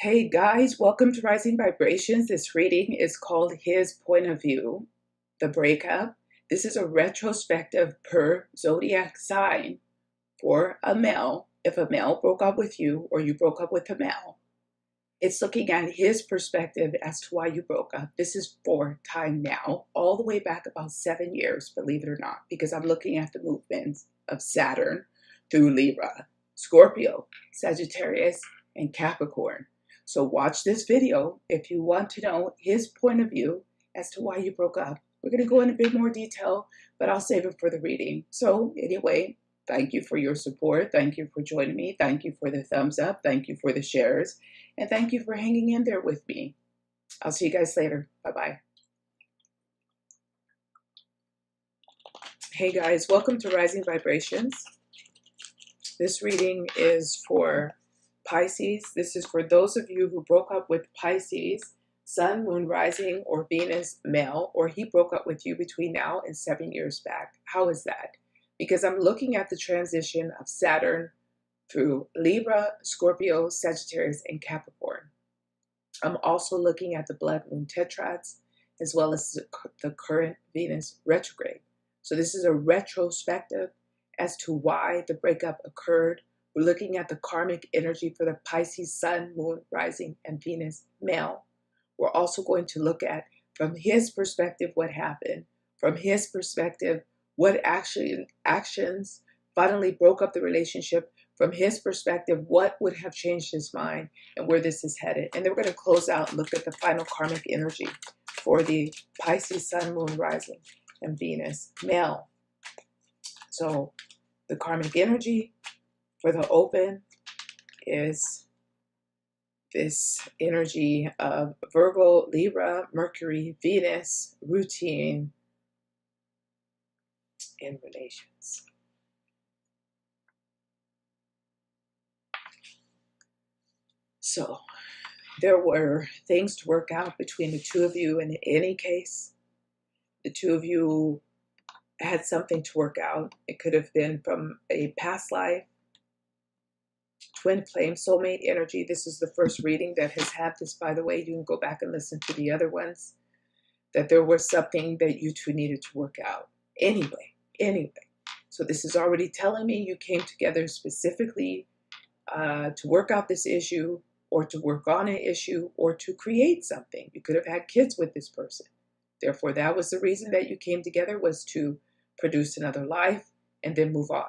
Hey guys, welcome to Rising Vibrations. This reading is called His Point of View, the breakup. This is a retrospective per zodiac sign for a male. If a male broke up with you or you broke up with a male, it's looking at his perspective as to why you broke up. This is for time now, all the way back about 7 years, believe it or not, because I'm looking at the movements of Saturn through Libra, Scorpio, Sagittarius, and Capricorn. So watch this video if you want to know his point of view as to why you broke up. We're going to go into a bit more detail, but I'll save it for the reading. So anyway, thank you for your support. Thank you for joining me. Thank you for the thumbs up. Thank you for the shares. And thank you for hanging in there with me. I'll see you guys later. Bye-bye. Hey guys, welcome to Rising Vibrations. This reading is for Pisces. This is for those of you who broke up with Pisces, Sun, Moon, Rising, or Venus male, or he broke up with you between now and 7 years back. How is that? Because I'm looking at the transition of Saturn through Libra, Scorpio, Sagittarius, and Capricorn. I'm also looking at the blood moon tetrads, as well as the current Venus retrograde. So this is a retrospective as to why the breakup occurred. We're looking at the karmic energy for the Pisces Sun, Moon, Rising, and Venus male. We're also going to look at, from his perspective, what happened. From his perspective, what actions finally broke up the relationship. From his perspective, what would have changed his mind and where this is headed. And then we're going to close out and look at the final karmic energy for the Pisces Sun, Moon, Rising, and Venus male. So the karmic energy for the open is this energy of Virgo, Libra, Mercury, Venus, routine in relations. So there were things to work out between the two of you. In any case, the two of you had something to work out. It could have been from a past life, twin flame, soulmate energy. This is the first reading that has had this, by the way. You can go back and listen to the other ones. That there was something that you two needed to work out. Anyway. So this is already telling me you came together specifically to work out this issue, or to work on an issue, or to create something. You could have had kids with this person. Therefore, that was the reason that you came together, was to produce another life and then move on.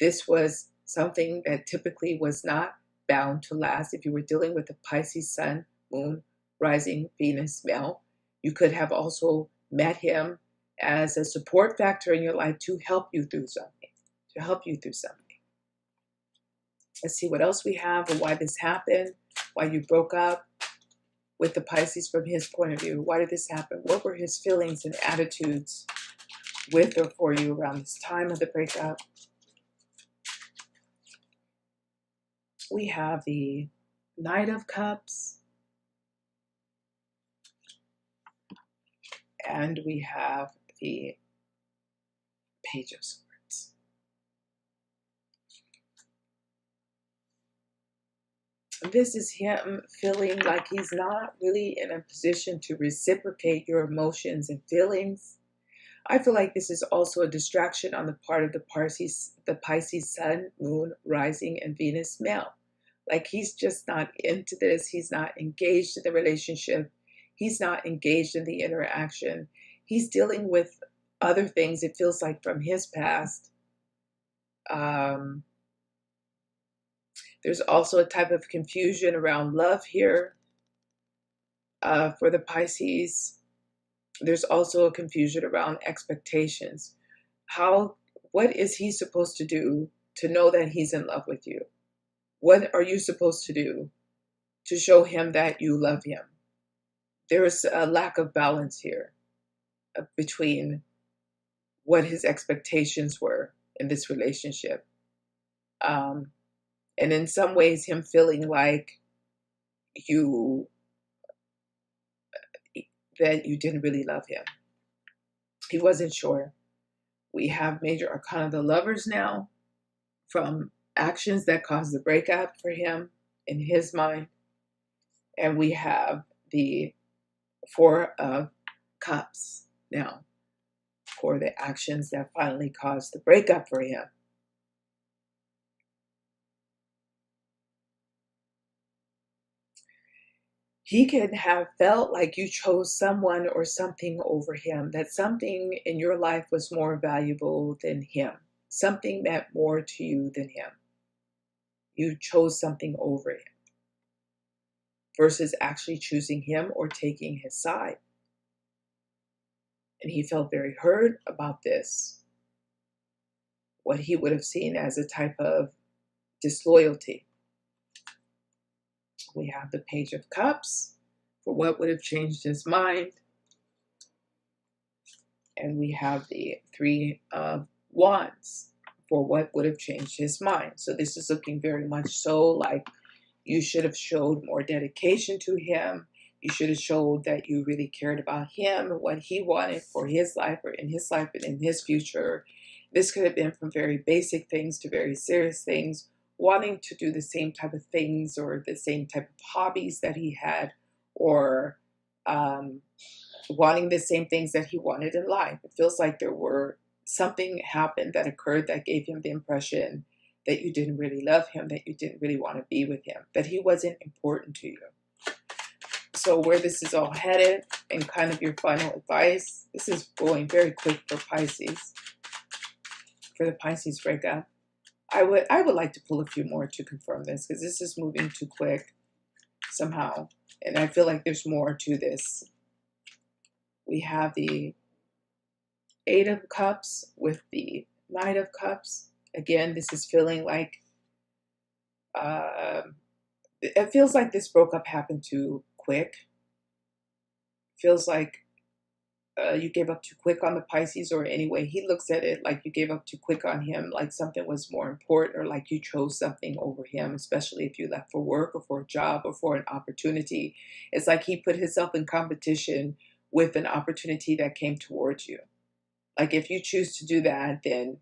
This was something that typically was not bound to last. If you were dealing with a Pisces Sun, Moon, Rising, Venus male, you could have also met him as a support factor in your life to help you through something. Let's see what else we have, and why this happened, why you broke up with the Pisces from his point of view. Why did this happen? What were his feelings and attitudes with or for you around this time of the breakup? We have the Knight of Cups, and we have the Page of Swords. This is him feeling like he's not really in a position to reciprocate your emotions and feelings. I feel like this is also a distraction on the part of the Pisces Sun, Moon, Rising, and Venus male. Like he's just not into this. He's not engaged in the relationship. He's not engaged in the interaction. He's dealing with other things, it feels like, from his past. There's also a type of confusion around love here for the Pisces. There's also a confusion around expectations. What is he supposed to do to know that he's in love with you? What are you supposed to do to show him that you love him? There's a lack of balance here between what his expectations were in this relationship. And in some ways, him feeling like that you didn't really love him. He wasn't sure. We have major arcana of the Lovers now, from actions that caused the breakup for him in his mind. And we have the Four of Cups now for the actions that finally caused the breakup for him. He could have felt like you chose someone or something over him, that something in your life was more valuable than him. Something meant more to you than him. You chose something over him versus actually choosing him or taking his side. And he felt very hurt about this, what he would have seen as a type of disloyalty. We have the Page of Cups for what would have changed his mind. And we have the Three of Wands for what would have changed his mind. So this is looking very much so like you should have showed more dedication to him. You should have showed that you really cared about him, what he wanted for his life or in his life and in his future. This could have been from very basic things to very serious things, wanting to do the same type of things or the same type of hobbies that he had, or wanting the same things that he wanted in life. It feels like there were something happened that occurred that gave him the impression that you didn't really love him, that you didn't really want to be with him, that he wasn't important to you. So where this is all headed and kind of your final advice, this is going very quick for Pisces, for the Pisces breakup. I would like to pull a few more to confirm this because this is moving too quick somehow. And I feel like there's more to this. We have the Eight of Cups with the Knight of Cups. Again, this is feeling like, it feels like this breakup happened too quick. Feels like you gave up too quick on the Pisces, or anyway, he looks at it like you gave up too quick on him, like something was more important, or like you chose something over him, especially if you left for work or for a job or for an opportunity. It's like he put himself in competition with an opportunity that came towards you. Like if you choose to do that, then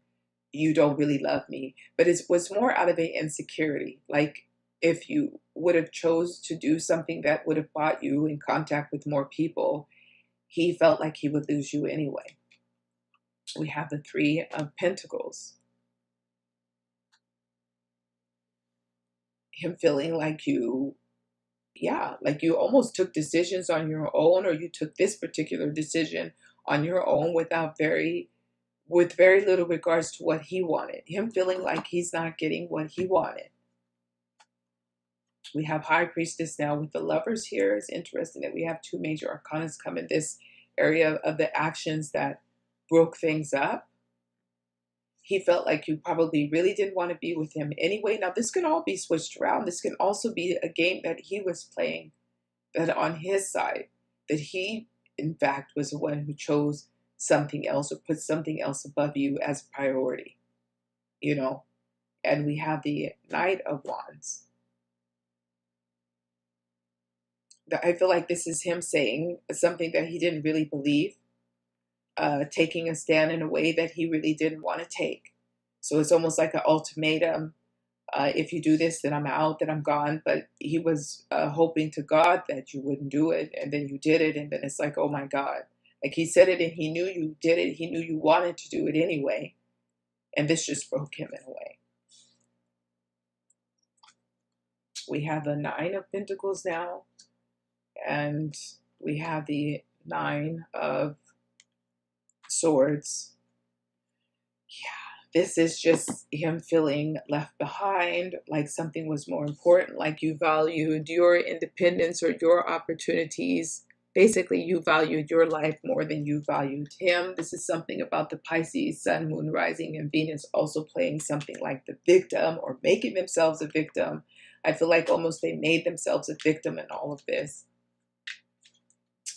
you don't really love me. But it was more out of an insecurity. Like if you would have chose to do something that would have brought you in contact with more people, he felt like he would lose you anyway. We have the Three of Pentacles. Him feeling like you, like you almost took decisions on your own, or you took this particular decision on your own with very little regards to what he wanted. Him feeling like he's not getting what he wanted. We have High Priestess now with the Lovers here. It's interesting that we have two major arcanas come in this area of the actions that broke things up. He felt like you probably really didn't want to be with him anyway. Now, this can all be switched around. This can also be a game that he was playing, that on his side, that he, in fact, was the one who chose something else or put something else above you as a priority, you know. And we have the Knight of Wands. I feel like this is him saying something that he didn't really believe, taking a stand in a way that he really didn't want to take. So it's almost like an ultimatum. If you do this, then I'm out, then I'm gone. But he was hoping to God that you wouldn't do it. And then you did it. And then it's like, oh my God. Like he said it and he knew you did it. He knew you wanted to do it anyway. And this just broke him in a way. We have the Nine of Pentacles now. And we have the Nine of Swords. Yeah, this is just him feeling left behind, like something was more important, like you valued your independence or your opportunities. Basically, you valued your life more than you valued him. This is something about the Pisces, Sun, Moon, Rising, and Venus also playing something like the victim or making themselves a victim. I feel like almost they made themselves a victim in all of this.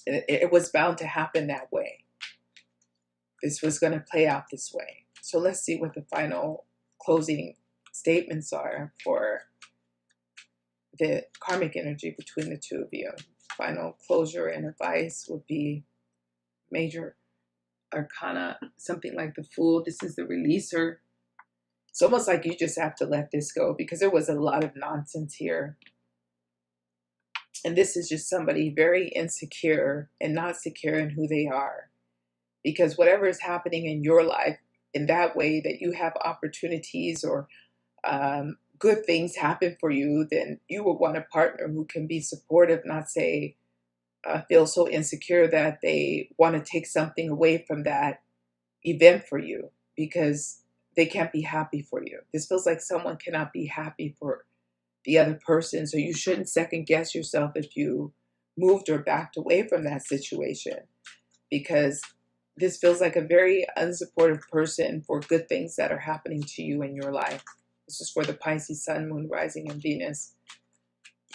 It was bound to happen that way. This was going to play out this way. So let's see what the final closing statements are for the karmic energy between the two of you. Final closure and advice would be major arcana, something like the Fool. This is the releaser. It's almost like you just have to let this go because there was a lot of nonsense here. And this is just somebody very insecure and not secure in who they are. Because whatever is happening in your life, in that way that you have opportunities or good things happen for you, then you will want a partner who can be supportive, not say, feel so insecure that they want to take something away from that event for you because they can't be happy for you. This feels like someone cannot be happy for the other person, so you shouldn't second guess yourself if you moved or backed away from that situation, because this feels like a very unsupportive person for good things that are happening to you in your life. This is for the Pisces Sun, Moon, Rising, and Venus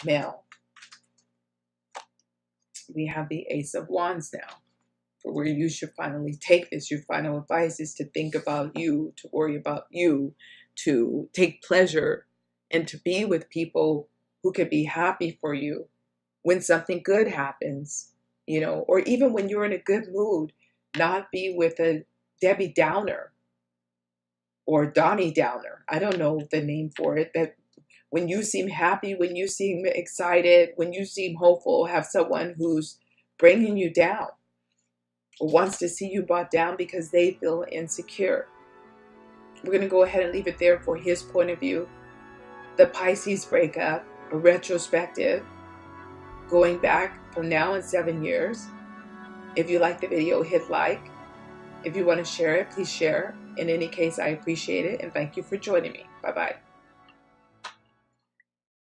male. We have the Ace of Wands now, for where you should finally take this. Your final advice is to think about you, to worry about you, to take pleasure, and to be with people who can be happy for you when something good happens, you know, or even when you're in a good mood. Not be with a Debbie Downer or Donnie Downer. I don't know the name for it. That when you seem happy, when you seem excited, when you seem hopeful, have someone who's bringing you down or wants to see you brought down because they feel insecure. We're going to go ahead and leave it there for his point of view. The Pisces breakup, a retrospective, going back from now in 7 years. If you like the video, hit like. If you want to share it, please share. In any case, I appreciate it, and thank you for joining me. Bye-bye.